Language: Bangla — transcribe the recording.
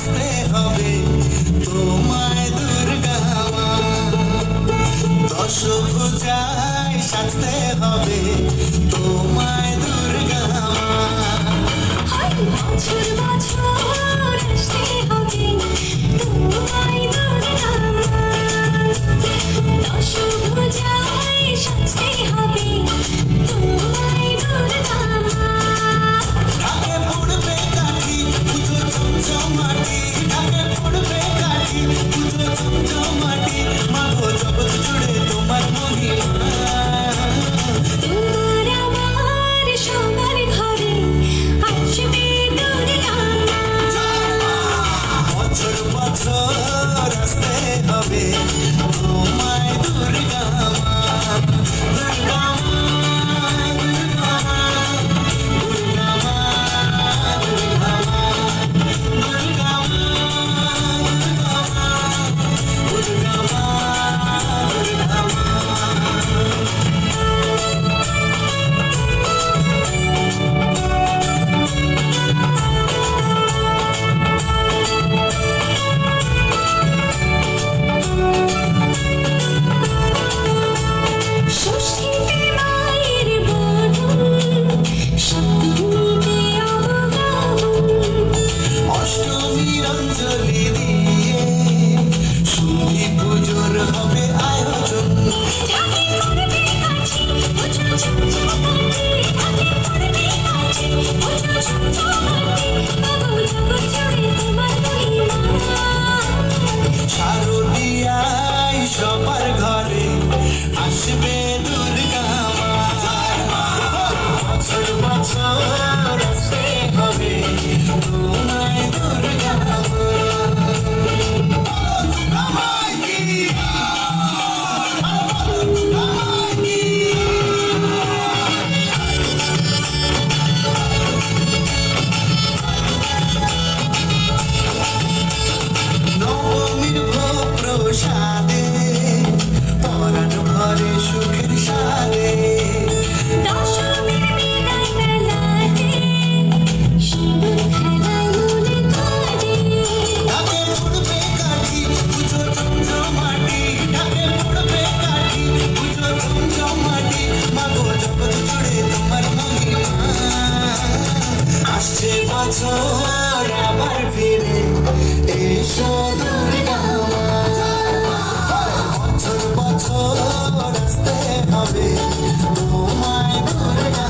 আসতে হবে তোমায় দুর্গা মা। দশভুজায় সাজতে হবে তোমায় দুর্গা মা। বছর বছর আসতে হবে তোমায় দুর্গা মা। দশভুজায় সাজতে হবে তোমায় দুর্গা মা। ঢাকে পড়বে কাঠি পুজো চমচমাটি, ঢাকে পড়বে কাঠি পুজো চমচমাটি। মাগো জগৎ জুড়ে তোমার মহিমা। তোমার আমার সবার ঘরে আসবে দুর্গা মা। বছর বছর আসতে হবে তোমায় দুর্গা মা। দুর্গা মা, দুর্গা মা, দুর্গা মা, দুর্গা মা, দুর্গা মা, দুর্গা মা, দুর্গা মা। ষষ্ঠীতে মায়ের বরণ, সপ্তমীতে অবগাহন। অষ্টমীর অঞ্জলি দিয়ে সন্ধি পুজোর হবে আয়োজন। ঢাকে পড়বে কাঠি পুজো চমচমাটি, ঢাকে পড়বে কাঠি পুজো চমচমাটি। মাগো জগৎ জুড়ে তোমার মহিমা। শারদীয়ায় সবার ঘরে আসবে দুর্গা মা। বছর বছর আসতে হবে তোমায় দুর্গা মা। আমায় কি, আমায় কি। নবমীর ভোগ প্রসাদে পরাণ ভরে সুখের সাদে। দশমীর বিদায় বেলাতে সিঁদুর খেলায় মনে করে। ঢাকে পড়বে কাঠি পুজো চমচমাটি, ঢাকে পড়বে কাঠি পুজো চমচমাটি। মাগো জগৎ জুড়ে তোমার মহিমা। আসছে বছর আবার ফিরে এসো দুর্গা মা। বছর বছর আসতে হবে তোমায় দুর্গা